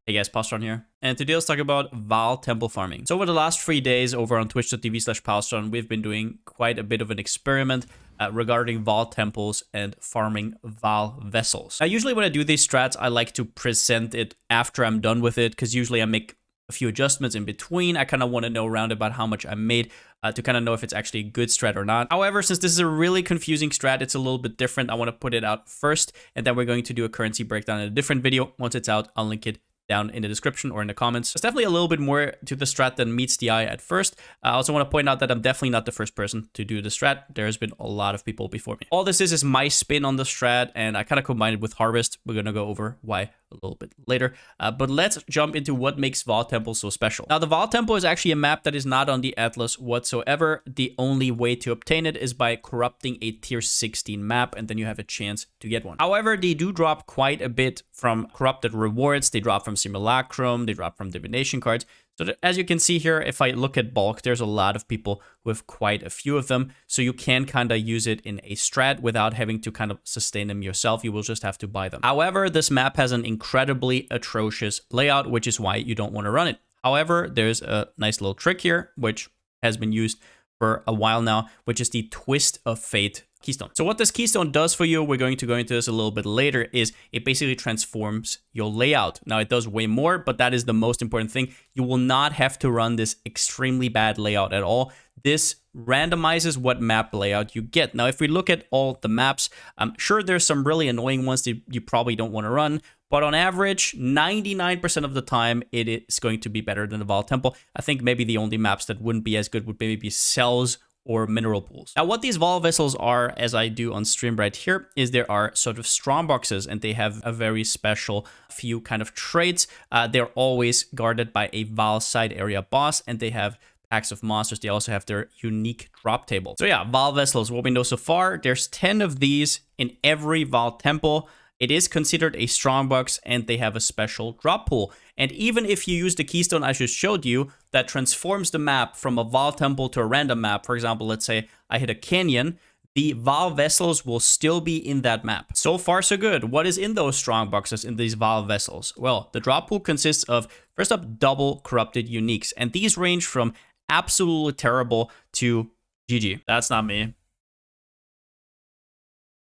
Hey guys, Palsteron here, and today let's talk about Vaal temple farming. So over the last 3 days over on twitch.tv/Palsteron, we've been doing quite a bit of an experiment regarding Vaal temples and farming Vaal vessels. Now usually when I do these strats, I like to present it after I'm done with it, because usually I make a few adjustments in between. I kind of want to know around about how much I made to kind of know if it's actually a good strat or not. However, since this is a really confusing strat, it's a little bit different. I want to put it out first, and then we're going to do a currency breakdown in a different video. Once it's out, I'll link it down in the description or in the comments. There's definitely a little bit more to the strat than meets the eye at first. I also want to point out that I'm definitely not the first person to do the strat. There's been a lot of people before me. All this is my spin on the strat, and I kind of combined it with Harvest. We're going to go over why a little bit later. But let's jump into what makes Vaal Temple so special. Now, the Vaal Temple is actually a map that is not on the Atlas whatsoever. The only way to obtain it is by corrupting a tier 16 map, and then you have a chance to get one. However, they do drop quite a bit from corrupted rewards. They drop from Simulacrum, they drop from divination cards. So as you can see here, if I look at bulk, there's a lot of people with quite a few of them. So you can kind of use it in a strat without having to kind of sustain them yourself. You will just have to buy them. However, this map has an incredibly atrocious layout, which is why you don't want to run it. However, there's a nice little trick here, which has been used for a while now, which is the Twist of Fate keystone. So what this keystone does for you, we're going to go into this a little bit later, is it basically transforms your layout. Now it does way more, but that is the most important thing. You will not have to run this extremely bad layout at all. This randomizes what map layout you get. Now, if we look at all the maps, I'm sure there's some really annoying ones that you probably don't want to run, but on average, 99% of the time, it is going to be better than the Vaal Temple. I think maybe the only maps that wouldn't be as good would maybe be cells or mineral pools. Now, what these Vaal vessels are, as I do on stream right here, is there are sort of strong boxes, and they have a very special few kind of traits. They're always guarded by a Vaal side area boss, and they have packs of monsters. They also have their unique drop table. So yeah, Vaal vessels, what we know so far, there's 10 of these in every Vaal temple. It is considered a strong box, and they have a special drop pool. And even if you use the keystone I just showed you that transforms the map from a Vaal temple to a random map, for example, let's say I hit a canyon, the Vaal vessels will still be in that map. So far, so good. What is in those strong boxes in these Vaal vessels? Well, the drop pool consists of, first up, double corrupted uniques. And these range from absolutely terrible to GG. That's not me.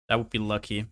That would be lucky.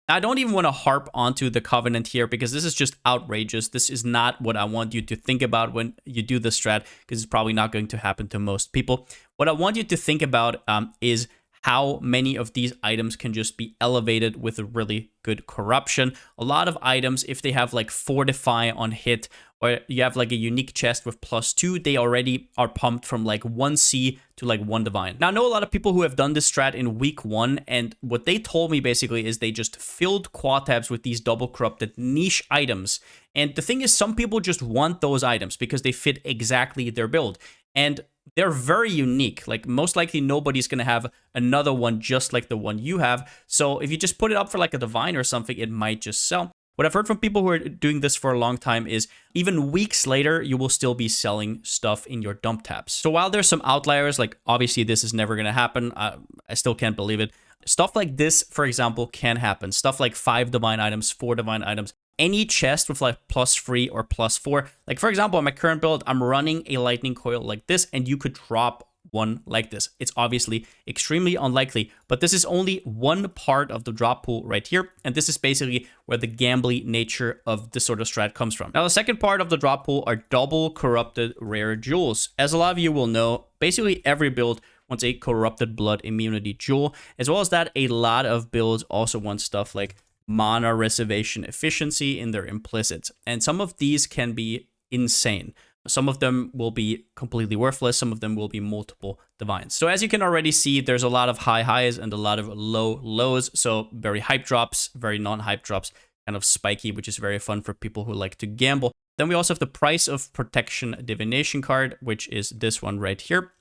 I don't even want to harp onto the Covenant here, because this is just outrageous. This is not what I want you to think about when you do the strat, because it's probably not going to happen to most people. What I want you to think about is how many of these items can just be elevated with a really good corruption. A lot of items, if they have like Fortify on hit, or you have like a unique chest with +2, they already are pumped from like 1C to like 1 divine. Now, I know a lot of people who have done this strat in week 1, and what they told me basically is they just filled quad tabs with these double corrupted niche items. And the thing is, some people just want those items because they fit exactly their build. And they're very unique. Like, most likely nobody's going to have another one just like the one you have. So if you just put it up for like a divine or something, it might just sell. What I've heard from people who are doing this for a long time is even weeks later, you will still be selling stuff in your dump tabs. So while there's some outliers, like obviously this is never going to happen, I still can't believe it. Stuff like this, for example, can happen. Stuff like 5 divine items, 4 divine items. Any chest with like +3 or +4. Like, for example, on my current build, I'm running a lightning coil like this, and you could drop one like this. It's obviously extremely unlikely, but this is only one part of the drop pool right here, and this is basically where the gambly nature of this sort of strat comes from. Now, the second part of the drop pool are double corrupted rare jewels. As a lot of you will know, basically every build wants a corrupted blood immunity jewel, as well as that a lot of builds also want stuff like mana reservation efficiency in their implicits, and some of these can be insane. Some of them will be completely worthless. Some of them will be multiple divines. So as you can already see, there's a lot of high highs and a lot of low lows. So very hype drops, very non-hype drops, kind of spiky, which is very fun for people who like to gamble. Then we also have the price of protection divination card, which is this one right here.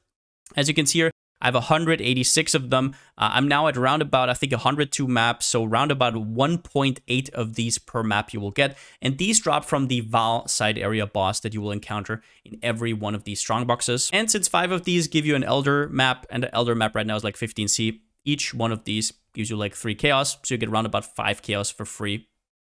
As you can see here, I have 186 of them. I'm now at round about, I think, 102 maps. So round about 1.8 of these per map you will get. And these drop from the Vaal side area boss that you will encounter in every one of these strong boxes. And since 5 of these give you an Elder map, and the Elder map right now is like 15C, each one of these gives you like 3 chaos, so you get around about 5 chaos for free,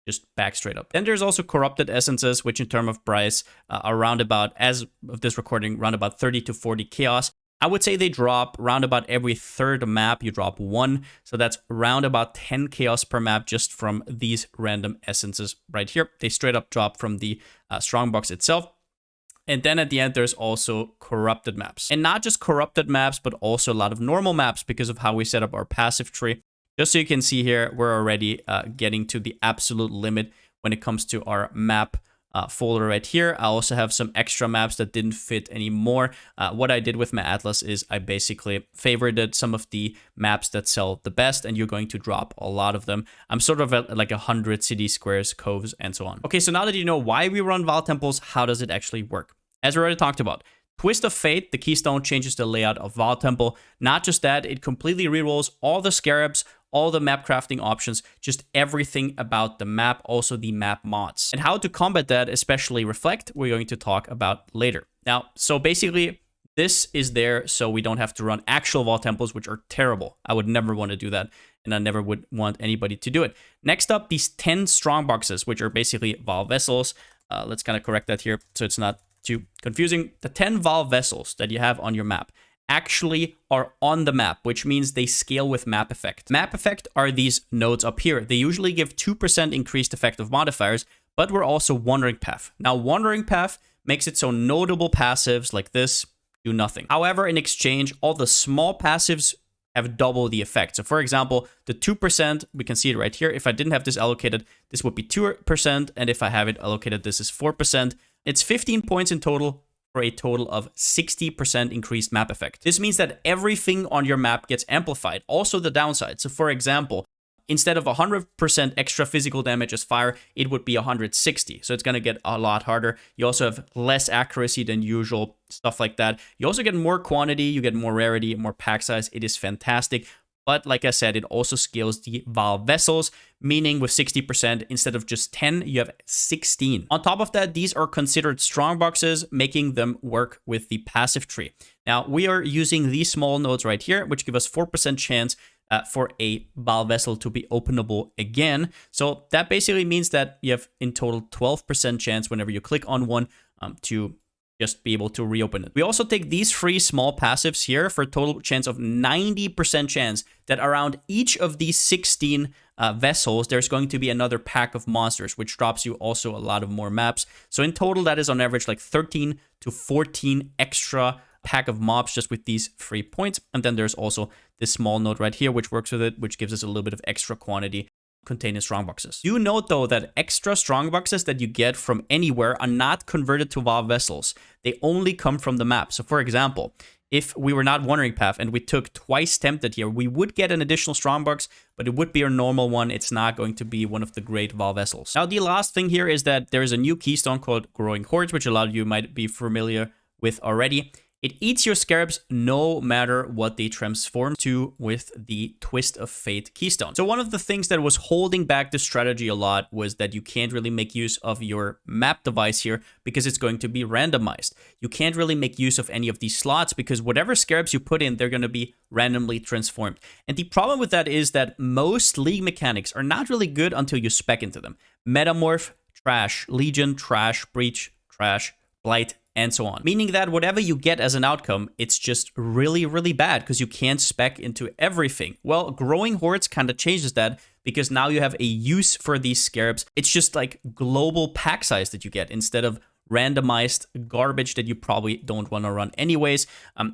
just back straight up. Then there's also corrupted essences, which in terms of price are round about, as of this recording, round about 30 to 40 chaos. I would say they drop round about every third map, you drop 1. So that's round about 10 chaos per map just from these random essences right here. They straight up drop from the strongbox itself. And then at the end, there's also corrupted maps. And not just corrupted maps, but also a lot of normal maps because of how we set up our passive tree. Just so you can see here, we're already getting to the absolute limit when it comes to our map folder right here. I also have some extra maps that didn't fit anymore. What I did with my atlas is I basically favorited some of the maps that sell the best, and you're going to drop a lot of them. I'm sort of at like 100 city squares, coves, and so on. Okay, so now that you know why we run Vaal temples, how does it actually work? As we already talked about, Twist of Fate, the keystone, changes the layout of Vaal temple. Not just that, it completely rerolls all the scarabs, all the map crafting options, just everything about the map, also the map mods. And how to combat that, especially Reflect, we're going to talk about later. Now, so basically, this is there so we don't have to run actual Vaal temples, which are terrible. I would never want to do that, and I never would want anybody to do it. Next up, these 10 strong boxes, which are basically Vaal vessels. Let's kind of correct that here so it's not too confusing. The 10 Vaal vessels that you have on your map actually are on the map, which means they scale with map effect. Map effect are these nodes up here. They usually give 2% increased effective modifiers, but we're also Wandering Path. Now, Wandering Path makes it so notable passives like this do nothing. However, in exchange, all the small passives have double the effect. So for example, the 2%, we can see it right here. If I didn't have this allocated, this would be 2%. And if I have it allocated, this is 4%. It's 15 points in total for a total of 60% increased map effect. This means that everything on your map gets amplified, also the downside. So for example, instead of 100% extra physical damage as fire, it would be 160. So it's going to get a lot harder. You also have less accuracy than usual, stuff like that. You also get more quantity, you get more rarity, more pack size. It is fantastic. But like I said, it also scales the Vaal vessels, meaning with 60%, instead of just 10, you have 16. On top of that, these are considered strong boxes, making them work with the passive tree. Now, we are using these small nodes right here, which give us 4% chance for a Vaal vessel to be openable again. So that basically means that you have in total 12% chance whenever you click on one to just be able to reopen it. We also take these 3 small passives here for a total chance of 90% chance that around each of these 16 vessels, there's going to be another pack of monsters, which drops you also a lot of more maps. So in total, that is on average like 13 to 14 extra pack of mobs just with these 3 points. And then there's also this small node right here, which works with it, which gives us a little bit of extra quantity contained in strongboxes. Do note though that extra strongboxes that you get from anywhere are not converted to Vaal vessels. They only come from the map. So for example, if we were not Wandering Path and we took twice Tempted here, we would get an additional strongbox, but it would be a normal one. It's not going to be one of the great Vaal vessels. Now, the last thing here is that there is a new keystone called Growing Hordes, which a lot of you might be familiar with already. It eats your scarabs no matter what they transform to with the Twist of Fate keystone. So one of the things that was holding back the strategy a lot was that you can't really make use of your map device here because it's going to be randomized. You can't really make use of any of these slots because whatever scarabs you put in, they're going to be randomly transformed. And the problem with that is that most League mechanics are not really good until you spec into them. Metamorph, trash. Legion, trash. Breach, trash. Blight, and so on. Meaning that whatever you get as an outcome, it's just really, really bad because you can't spec into everything. Well, Growing Hordes kind of changes that because now you have a use for these scarabs. It's just like global pack size that you get instead of randomized garbage that you probably don't want to run anyways.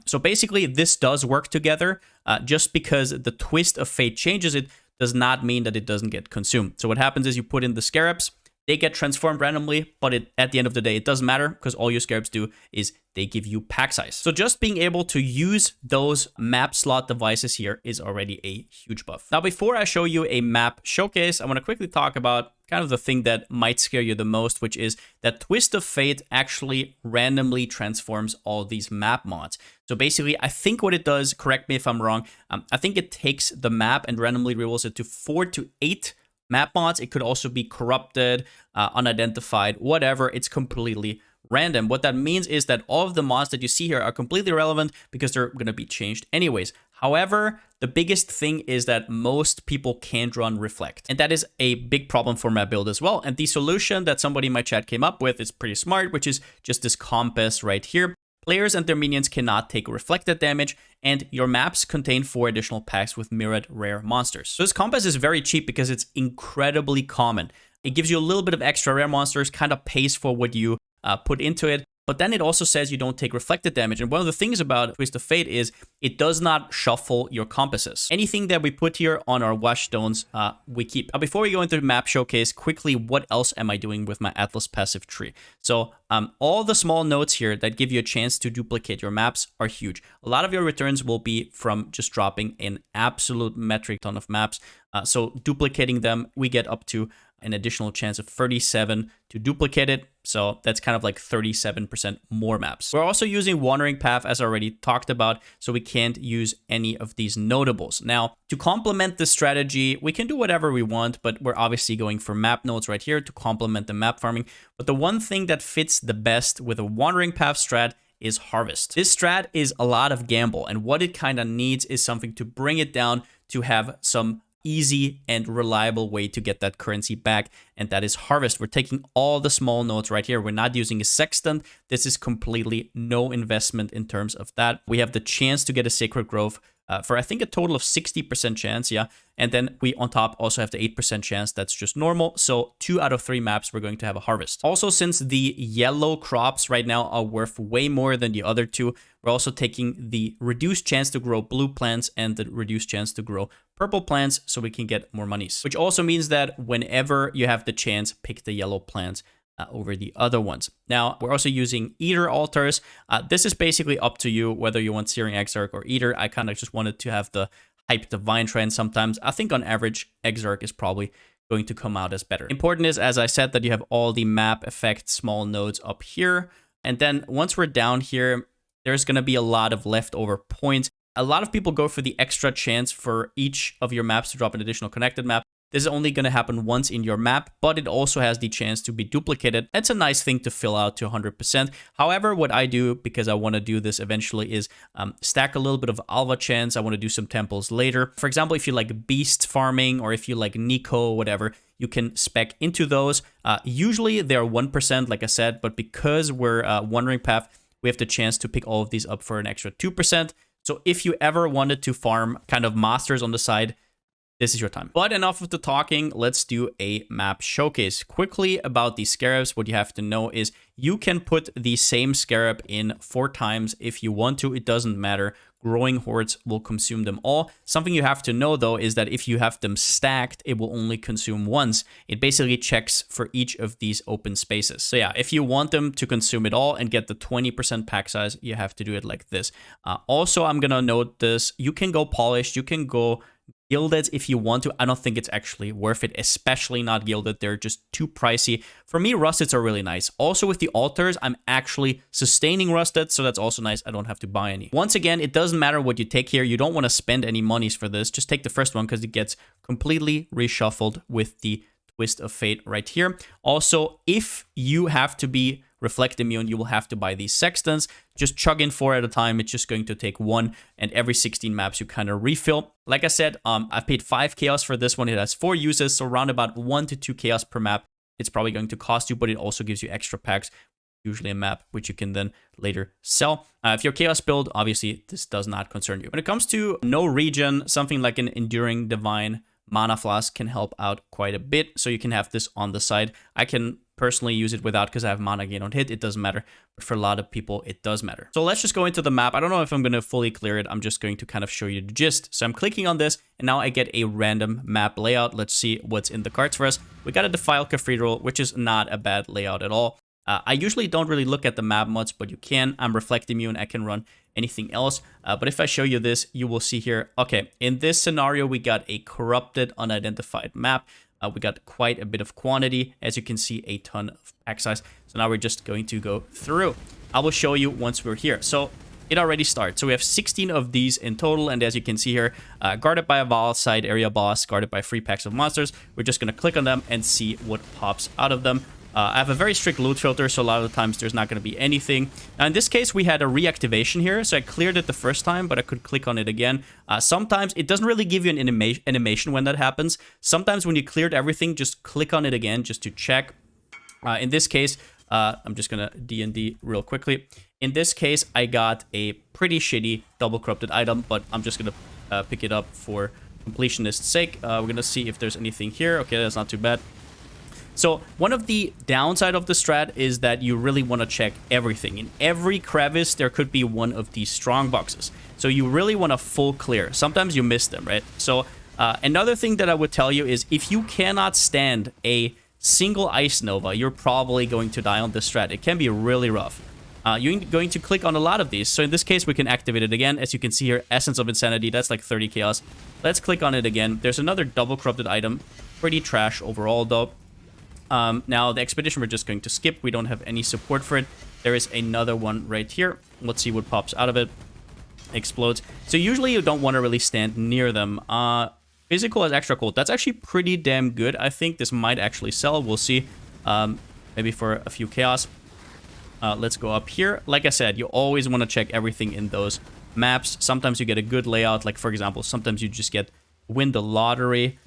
So basically, this does work together. Just because the Twist of Fate changes it does not mean that it doesn't get consumed. So what happens is you put in the scarabs, they get transformed randomly, but at the end of the day, it doesn't matter because all your scarabs do is they give you pack size. So just being able to use those map slot devices here is already a huge buff. Now, before I show you a map showcase, I want to quickly talk about kind of the thing that might scare you the most, which is that Twist of Fate actually randomly transforms all these map mods. So basically, I think what it does, correct me if I'm wrong, I think it takes the map and randomly rerolls it to 4 to 8 map mods. It could also be corrupted, unidentified, whatever. It's completely random. What that means is that all of the mods that you see here are completely irrelevant because they're going to be changed anyways. However, the biggest thing is that most people can't run Reflect. And that is a big problem for my build as well. And the solution that somebody in my chat came up with is pretty smart, which is just this compass right here. Players and their minions cannot take reflected damage, and your maps contain 4 additional packs with mirrored rare monsters. So this compass is very cheap because it's incredibly common. It gives you a little bit of extra rare monsters, kind of pays for what you put into it. But then it also says you don't take reflected damage. And one of the things about Twist of Fate is it does not shuffle your compasses. Anything that we put here on our wash stones, we keep. Now, before we go into the map showcase, quickly, what else am I doing with my Atlas passive tree? So all the small nodes here that give you a chance to duplicate your maps are huge. A lot of your returns will be from just dropping an absolute metric ton of maps. So duplicating them, we get up to an additional chance of 37 to duplicate it. So that's kind of like 37% more maps. We're also using Wandering Path, as I already talked about, so we can't use any of these notables. Now, to complement this strategy, we can do whatever we want, but we're obviously going for map nodes right here to complement the map farming. But the one thing that fits the best with a Wandering Path strat is Harvest. This strat is a lot of gamble, and what it kind of needs is something to bring it down to have some easy and reliable way to get that currency back, and that is Harvest. We're taking all the small nodes right here. We're not using a sextant. This is completely no investment in terms of that. We have the chance to get a Sacred Grove for I think a total of 60% chance, yeah. And then we on top also have the 8% chance that's just normal. So 2 out of 3 maps we're going to have a Harvest. Also, since the yellow crops right now are worth way more than the other 2, we're also taking the reduced chance to grow blue plants and the reduced chance to grow purple plants so we can get more monies. Which also means that whenever you have the chance, pick the yellow plants over the other ones. Now, we're also using Eater altars. This is basically up to you whether you want Searing Exarch or Eater. I kind of just wanted to have the Hype Divine trend sometimes. I think on average, Exarch is probably going to come out as better. Important is, as I said, that you have all the map effect small nodes up here. And then once we're down here, there's going to be a lot of leftover points. A lot of people go for the extra chance for each of your maps to drop an additional connected map. This is only going to happen once in your map, but it also has the chance to be duplicated. It's a nice thing to fill out to 100%. However, what I do, because I want to do this eventually, is stack a little bit of Alva chance. I want to do some temples later. For example, if you like beast farming or if you like Nico, whatever, you can spec into those. Usually they're 1%, like I said, but because we're Wandering Path, we have the chance to pick all of these up for an extra 2%. So if you ever wanted to farm kind of masters on the side, this is your time. But enough of the talking, let's do a map showcase. Quickly about these scarabs, what you have to know is you can put the same scarab in 4 times if you want to. It doesn't matter. Growing hordes will consume them all. Something you have to know, though, is that if you have them stacked, it will only consume once. It basically checks for each of these open spaces. So yeah, if you want them to consume it all and get the 20% pack size, you have to do it like this. Also, I'm going to note this. You can go polished. You can go gilded if you want to. I don't think it's actually worth it, especially not gilded. They're just too pricey. For me, rusteds are really nice. Also with the altars, I'm actually sustaining rusted, so that's also nice. I don't have to buy any. Once again, it doesn't matter what you take here. You don't want to spend any monies for this. Just take the first one because it gets completely reshuffled with the Twist of Fate right here. Also, if you have to be Reflect immune, you will have to buy these sextants. Just chug in 4 at a time. It's just going to take 1, and every 16 maps you kind of refill. Like I said, I've paid 5 chaos for this one. It has 4 uses, so around about 1 to 2 chaos per map. It's probably going to cost you, but it also gives you extra packs, usually a map, which you can then later sell. If you're chaos build, obviously this does not concern you. When it comes to no regen, something like an Enduring Divine Mana Flask can help out quite a bit, so you can have this on the side. I can personally use it without because I have mana gain on hit. It doesn't matter, but for a lot of people, it does matter. So let's just go into the map. I don't know if I'm going to fully clear it. I'm just going to kind of show you the gist. So I'm clicking on this, and now I get a random map layout. Let's see what's in the cards for us. We got a Defiled Cathedral, which is not a bad layout at all. I usually don't really look at the map much, but you can. I'm Reflect immune. I can run anything else. But if I show you this, you will see here, okay, in this scenario, we got a corrupted, unidentified map. We got quite a bit of quantity. As you can see, a ton of pack size. So now we're just going to go through. I will show you once we're here. So it already starts. So we have 16 of these in total. And as you can see here, guarded by a Vaal side area boss, guarded by 3 packs of monsters. We're just going to click on them and see what pops out of them. I have a very strict loot filter, so a lot of the times there's not going to be anything. Now, in this case, we had a reactivation here, so I cleared it the first time, but I could click on it again. Sometimes it doesn't really give you an animation when that happens. Sometimes when you cleared everything, just click on it again just to check. In this case, I'm just going to D&D real quickly. In this case, I got a pretty shitty double corrupted item, but I'm just going to pick it up for completionist's sake. We're going to see if there's anything here. Okay, that's not too bad. So one of the downside of the strat is that you really want to check everything. In every crevice, there could be one of these strong boxes. So you really want to full clear. Sometimes you miss them, right? So another thing that I would tell you is if you cannot stand a single Ice Nova, you're probably going to die on this strat. It can be really rough. You're going to click on a lot of these. So in this case, we can activate it again. As you can see here, Essence of Insanity, that's like 30 chaos. Let's click on it again. There's another double corrupted item. Pretty trash overall, though. Now, the expedition we're just going to skip. We don't have any support for it. There is another one right here. Let's see what pops out of it. Explodes. So usually you don't want to really stand near them. Physical as extra cold. That's actually pretty damn good. I think this might actually sell. We'll see. Maybe for a few chaos. Let's go up here. Like I said, you always want to check everything in those maps. Sometimes you get a good layout. Like, for example, sometimes you just win the lottery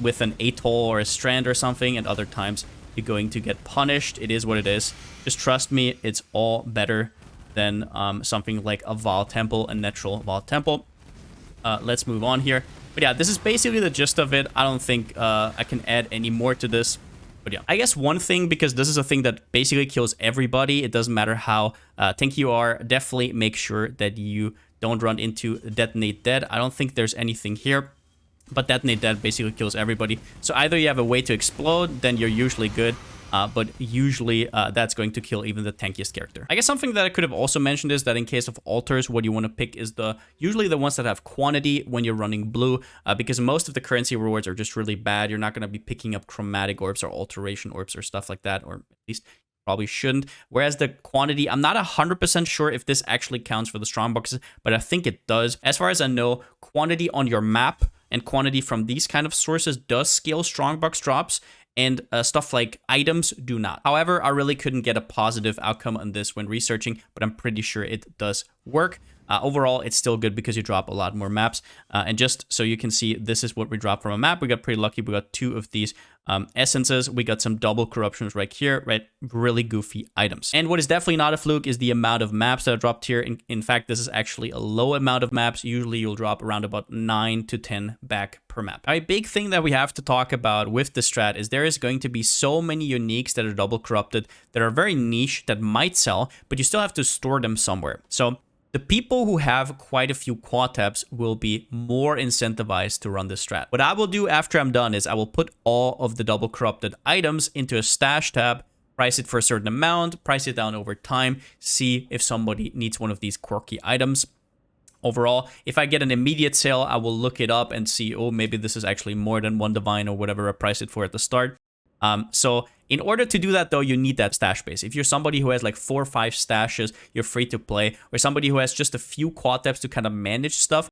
with an atoll or a strand or something, and other times you're going to get punished. It is what it is. Just trust me, it's all better than something like a Vaal Temple, a natural Vaal Temple. Let's move on here. But yeah, this is basically the gist of it. I don't think I can add any more to this. But yeah, I guess one thing, because this is a thing that basically kills everybody, it doesn't matter how tanky you are, definitely make sure that you don't run into Detonate Dead. I don't think there's anything here, but Detonate Dead basically kills everybody. So either you have a way to explode, then you're usually good, but usually that's going to kill even the tankiest character. I guess something that I could have also mentioned is that in case of altars, what you want to pick is usually the ones that have quantity when you're running blue, because most of the currency rewards are just really bad. You're not going to be picking up chromatic orbs or alteration orbs or stuff like that, or at least probably shouldn't. Whereas the quantity, I'm not 100% sure if this actually counts for the strong boxes, but I think it does. As far as I know, quantity on your map and quantity from these kind of sources does scale strongbox drops, and stuff like items do not. However, I really couldn't get a positive outcome on this when researching, but I'm pretty sure it does work. Overall, it's still good because you drop a lot more maps. And just so you can see, this is what we dropped from a map. We got pretty lucky. We got 2 of these essences. We got some double corruptions right here, right? Really goofy items. And what is definitely not a fluke is the amount of maps that are dropped here. In fact, this is actually a low amount of maps. Usually you'll drop around about 9 to 10 back per map. A big thing that we have to talk about with the strat is there is going to be so many uniques that are double corrupted that are very niche that might sell, but you still have to store them somewhere. So the people who have quite a few quad tabs will be more incentivized to run this strat. What I will do after I'm done is I will put all of the double corrupted items into a stash tab, price it for a certain amount, price it down over time, see if somebody needs one of these quirky items. Overall, if I get an immediate sale, I will look it up and see, oh, maybe this is actually more than 1 divine or whatever I priced it for at the start. So in order to do that, though, you need that stash base. If you're somebody who has like 4 or 5 stashes, you're free to play, or somebody who has just a few quad tabs to kind of manage stuff,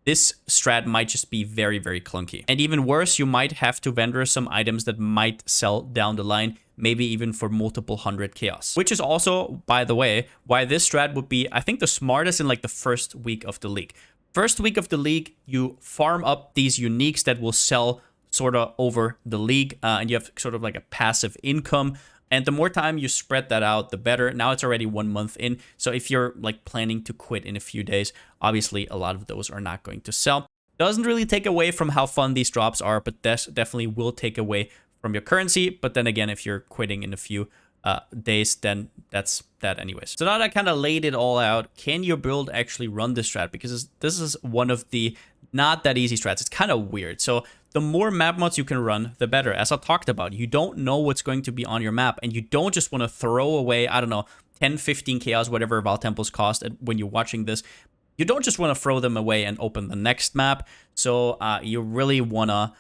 this strat might just be very, very clunky. And even worse, you might have to vendor some items that might sell down the line, maybe even for multiple 100 chaos. Which is also, by the way, why this strat would be, I think, the smartest in like the first week of the league. First week of the league, you farm up these uniques that will sell sort of over the league, and you have sort of like a passive income. And the more time you spread that out, the better. Now it's already 1 month in. So if you're like planning to quit in a few days, obviously a lot of those are not going to sell. Doesn't really take away from how fun these drops are, but this definitely will take away from your currency. But then again, if you're quitting in a few days, then that's that anyways. So now that I kind of laid it all out, can your build actually run this strat? Because this is one of the not that easy strats. It's kind of weird. So the more map mods you can run, the better. As I talked about, you don't know what's going to be on your map, and you don't just want to throw away, I don't know, 10, 15 chaos, whatever Vaal Temples cost when you're watching this. You don't just want to throw them away and open the next map. So you really want to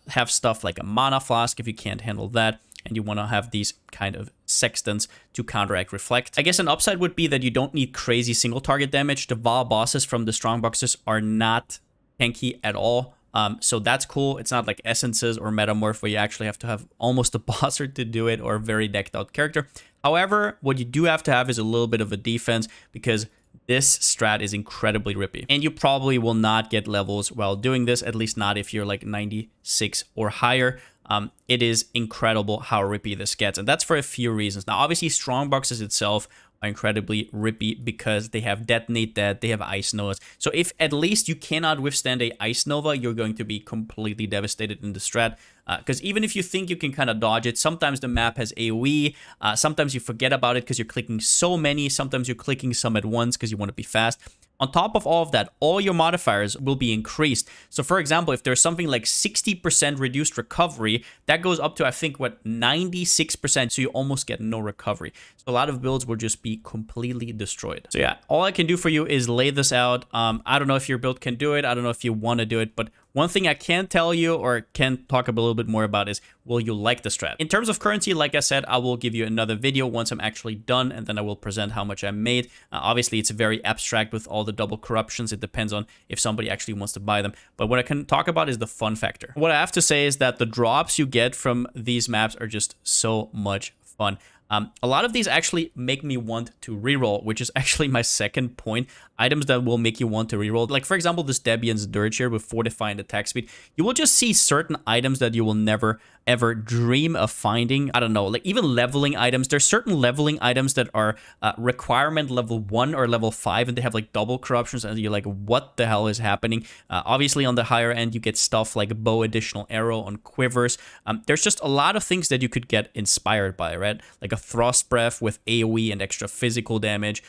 have stuff like a mana flask if you can't handle that. And you want to have these kind of sextants to counteract reflect. I guess an upside would be that you don't need crazy single target damage. The Vaal bosses from the strong boxes are not tanky at all. So that's cool. It's not like essences or metamorph where you actually have to have almost a boss art to do it or a very decked out character. However, what you do have to have is a little bit of a defense because this strat is incredibly rippy. And you probably will not get levels while doing this, at least not if you're like 96 or higher. It is incredible how rippy this gets. And that's for a few reasons. Now, obviously, strongboxes itself are incredibly rippy because they have detonate dead, they have ice novas. So if at least you cannot withstand a ice nova, you're going to be completely devastated in the strat. Because even if you think you can kind of dodge it, sometimes the map has AoE, sometimes you forget about it because you're clicking so many, sometimes you're clicking some at once because you want to be fast. On top of all of that, all your modifiers will be increased. So for example, if there's something like 60% reduced recovery, that goes up to, I think, what, 96%. So you almost get no recovery. So a lot of builds will just be completely destroyed. So yeah, all I can do for you is lay this out. I don't know if your build can do it. I don't know if you want to do it, but one thing I can tell you or can talk a little bit more about is, will you like the strat? In terms of currency, like I said, I will give you another video once I'm actually done, and then I will present how much I made. Obviously, it's very abstract with all the double corruptions. It depends on if somebody actually wants to buy them. But what I can talk about is the fun factor. What I have to say is that the drops you get from these maps are just so much fun. A lot of these actually make me want to reroll, which is actually my second point. Items that will make you want to reroll. Like, for example, this Debian's Dirge here with Fortify and attack speed. You will just see certain items that you will never, ever dream of finding. I don't know, like even leveling items. There's certain leveling items that are requirement level 1 or level 5, and they have like double corruptions, and you're like, what the hell is happening? Obviously, on the higher end, you get stuff like bow additional arrow on quivers. There's just a lot of things that you could get inspired by, right? Like a thrust breath with AoE and extra physical damage.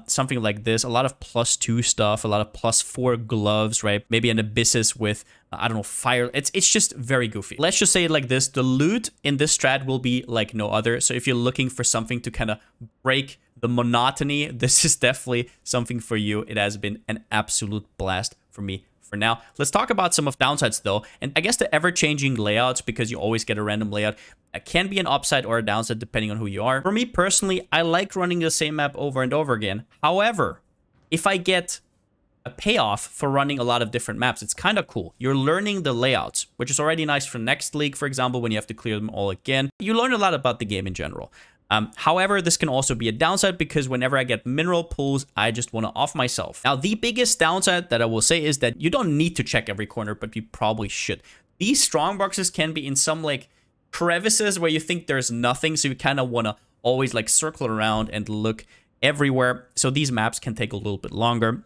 Something like this, a lot of +2 stuff, a lot of +4 gloves, right? Maybe an Abyssus with, I don't know, fire. It's just very goofy. Let's just say it like this. The loot in this strat will be like no other. So if you're looking for something to kind of break the monotony, this is definitely something for you. It has been an absolute blast for me. For now, let's talk about some of downsides though. And I guess the ever-changing layouts, because you always get a random layout, can be an upside or a downside depending on who you are. For me personally, I like running the same map over and over again. However, if I get a payoff for running a lot of different maps, it's kind of cool. You're learning the layouts, which is already nice for next league, for example, when you have to clear them all again. You learn a lot about the game in general. However, this can also be a downside because whenever I get mineral pools, I just want to off myself. Now, the biggest downside that I will say is that you don't need to check every corner, but you probably should. These strong boxes can be in some like crevices where you think there's nothing, so you kind of want to always like circle around and look everywhere. So these maps can take a little bit longer.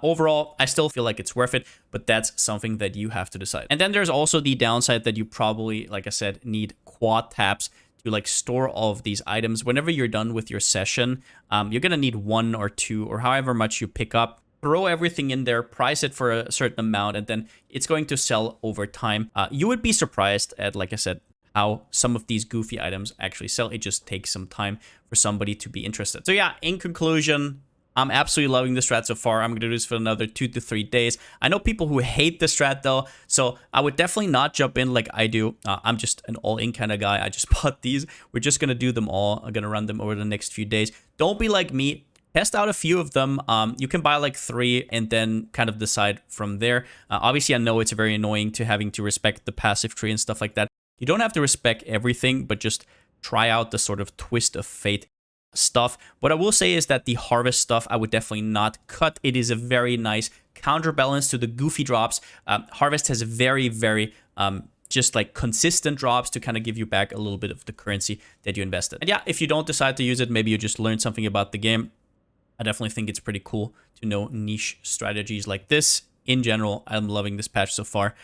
Overall, I still feel like it's worth it, but that's something that you have to decide. And then there's also the downside that you probably, like I said, need quad taps to like store all of these items. Whenever you're done with your session, you're gonna need 1 or 2 or however much you pick up. Throw everything in there, price it for a certain amount, and then it's going to sell over time. You would be surprised at, like I said, how some of these goofy items actually sell. It just takes some time for somebody to be interested. So yeah, in conclusion, I'm absolutely loving the strat so far. I'm going to do this for another 2 to 3 days. I know people who hate the strat though, so I would definitely not jump in like I do. I'm just an all-in kind of guy. I just bought these. We're just going to do them all. I'm going to run them over the next few days. Don't be like me. Test out a few of them. You can buy like 3 and then kind of decide from there. Obviously, I know it's very annoying to having to respect the passive tree and stuff like that. You don't have to respect everything, but just try out the sort of twist of fate stuff. What I will say is that the harvest stuff I would definitely not cut. It is a very nice counterbalance to the goofy drops. Harvest has very, very just like consistent drops to kind of give you back a little bit of the currency that you invested. And yeah, if you don't decide to use it, maybe you just learned something about the game. I definitely think it's pretty cool to know niche strategies like this. In general, I'm loving this patch so far.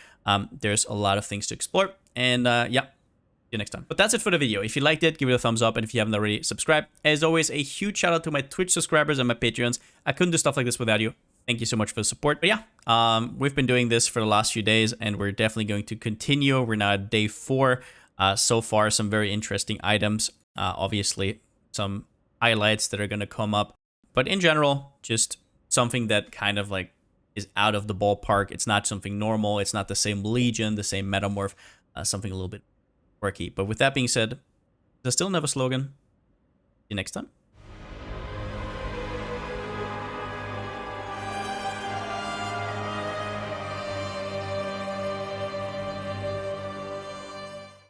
There's a lot of things to explore. And yeah, see you next time. But that's it for the video. If you liked it, give it a thumbs up. And if you haven't already, subscribe. As always, a huge shout out to my Twitch subscribers and my Patreons. I couldn't do stuff like this without you. Thank you so much for the support. But yeah, we've been doing this for the last few days, and we're definitely going to continue. We're now at day 4. So far, some very interesting items. Obviously, some highlights that are going to come up. But in general, just something that kind of like is out of the ballpark. It's not something normal. It's not the same Legion, the same Metamorph, something a little bit quirky. But with that being said, there's still another slogan. See you next time.